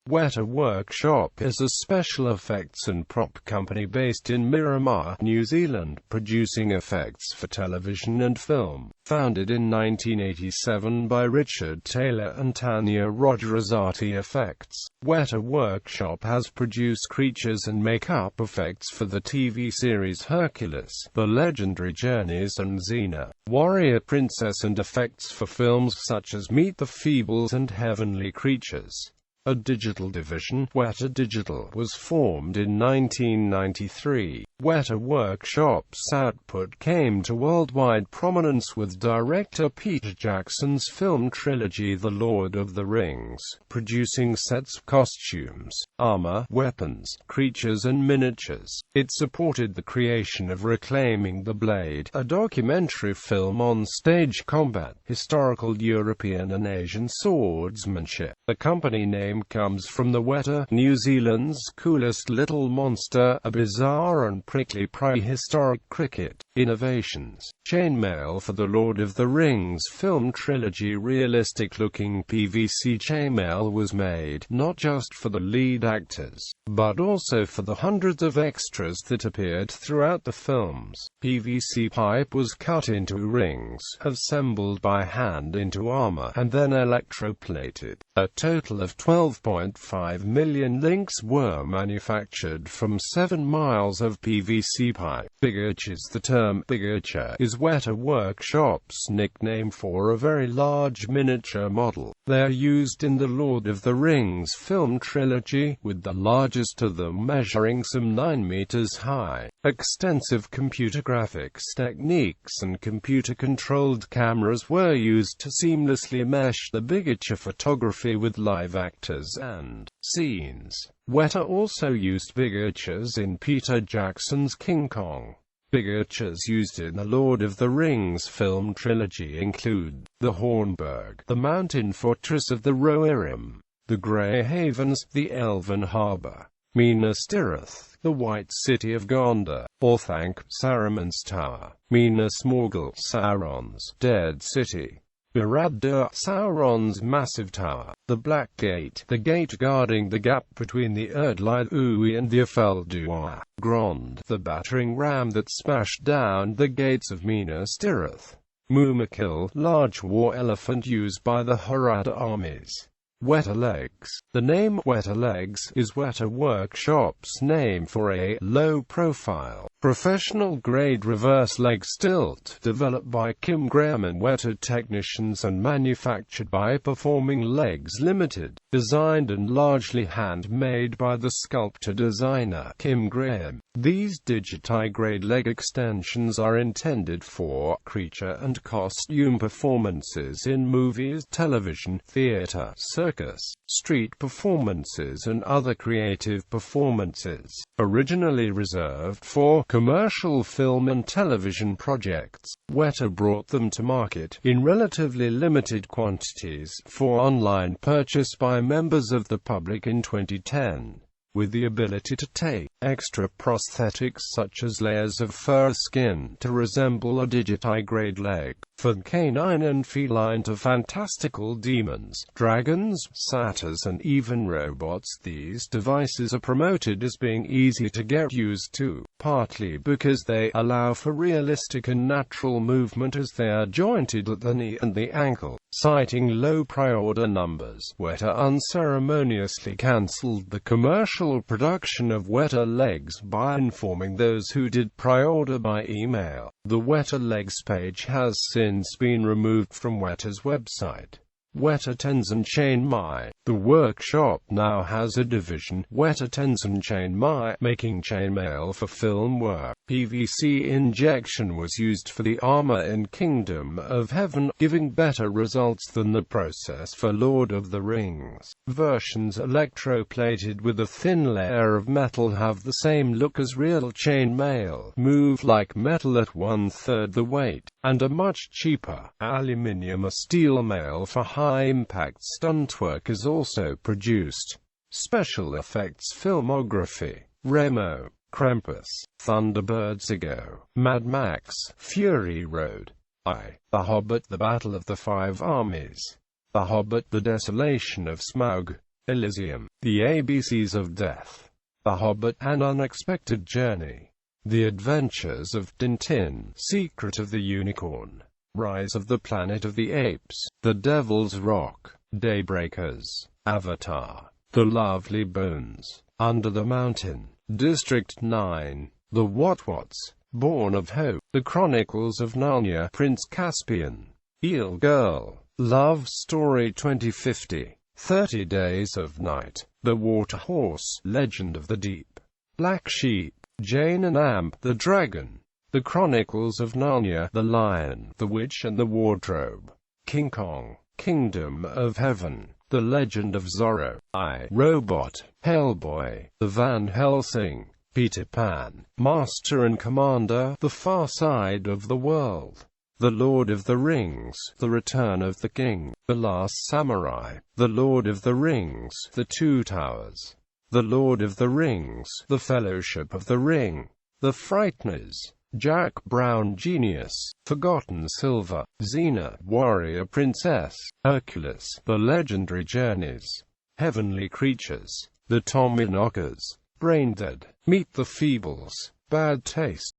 Weta Workshop is a special effects and prop company based in Miramar, New Zealand, producing effects for television and film. Founded in 1987 by Richard Taylor and Tania Rodger as Arty Effects, Weta Workshop has produced creatures and makeup effects for the TV series Hercules, The Legendary Journeys and Xena, Warrior Princess, and effects for films such as Meet the Feebles and Heavenly Creatures. A digital division, Weta Digital, was formed in 1993. Weta Workshop's output came to worldwide prominence with director Peter Jackson's film trilogy The Lord of the Rings, producing sets, costumes, armor, weapons, creatures and miniatures. It supported the creation of Reclaiming the Blade, a documentary film on stage combat, historical European and Asian swordsmanship. The company name comes from the Weta, New Zealand's coolest little monster, a bizarre and prickly prehistoric cricket. Innovations. Chainmail for the Lord of the Rings film trilogy. Realistic-looking PVC chainmail was made, not just for the lead actors, but also for the hundreds of extras that appeared throughout the films. PVC pipe was cut into rings, assembled by hand into armor, and then electroplated. A total of 12.5 million links were manufactured from 7 miles of PVC pipe. Bigatches. The term bigatcher is Weta Workshop's nickname for a very large miniature model. They are used in the Lord of the Rings film trilogy, with the largest of them measuring some 9 meters high. Extensive computer graphics techniques and computer-controlled cameras were used to seamlessly mesh the bigatcher photography with live actors and scenes. Weta also used bigatchers in Peter Jackson's King Kong. Bigatchers used in the Lord of the Rings film trilogy include the Hornburg, the mountain fortress of the Rohirrim, the Grey Havens, the Elven Harbour, Minas Tirith, the White City of Gondor, Orthanc, Saruman's Tower, Minas Morgul, Sauron's Dead City, Barad-dûr, Sauron's massive tower, the Black Gate, the gate guarding the gap between the Erdlide Uwi and the Ifeldûr, Grond, the battering ram that smashed down the gates of Minas Tirith, Mumakil, large war elephant used by the Harada armies. Weta Legs. The name Weta Legs is Weta Workshop's name for a low-profile, professional-grade reverse leg stilt, developed by Kim Graham and Weta technicians and manufactured by Performing Legs Limited, designed and largely handmade by the sculptor-designer Kim Graham. These digiti-grade leg extensions are intended for creature and costume performances in movies, television, theater, circus, street performances and other creative performances. Originally reserved for commercial film and television projects, Weta brought them to market, in relatively limited quantities, for online purchase by members of the public in 2010. With the ability to take extra prosthetics such as layers of fur skin to resemble a digiti-grade leg, from canine and feline to fantastical demons, dragons, satyrs and even robots. These devices are promoted as being easy to get used to, partly because they allow for realistic and natural movement as they are jointed at the knee and the ankle. Citing low pre-order numbers, Weta unceremoniously cancelled the commercial production of Weta Legs by informing those who did pre-order by email. The Weta Legs page has since been removed from Weta's website. Weta Tenzin Chain Mai. The workshop now has a division, Weta Tenzin Chain Mai, making chainmail for film work. PVC injection was used for the armor in Kingdom of Heaven, giving better results than the process for Lord of the Rings. Versions electroplated with a thin layer of metal have the same look as real chainmail, move like metal at 1/3 the weight, and are much cheaper. Aluminium or steel mail for high-impact stunt work is also produced. Special effects filmography. Remo, Krampus, Thunderbirds Ago, Mad Max, Fury Road, The Hobbit, The Battle of the Five Armies, The Hobbit, The Desolation of Smaug. Elysium, The ABCs of Death, The Hobbit, An Unexpected Journey, The Adventures of Tintin, Secret of the Unicorn, Rise of the Planet of the Apes, The Devil's Rock, Daybreakers, Avatar, The Lovely Bones, Under the Mountain, District 9, The What-Whats, Born of Hope, The Chronicles of Narnia, Prince Caspian, Eel Girl, Love Story 2050, 30 Days of Night, The Water Horse, Legend of the Deep, Black Sheep, Jane and Amp, The Dragon, The Chronicles of Narnia, The Lion, The Witch and the Wardrobe, King Kong, Kingdom of Heaven, The Legend of Zorro, I, Robot, Hellboy, The Van Helsing, Peter Pan, Master and Commander, The Far Side of the World, The Lord of the Rings, The Return of the King, The Last Samurai, The Lord of the Rings, The Two Towers, The Lord of the Rings, The Fellowship of the Ring, The Frighteners, Jack Brown Genius, Forgotten Silver, Xena, Warrior Princess, Hercules, The Legendary Journeys, Heavenly Creatures, The Tommyknockers, Braindead, Meet the Feebles, Bad Taste.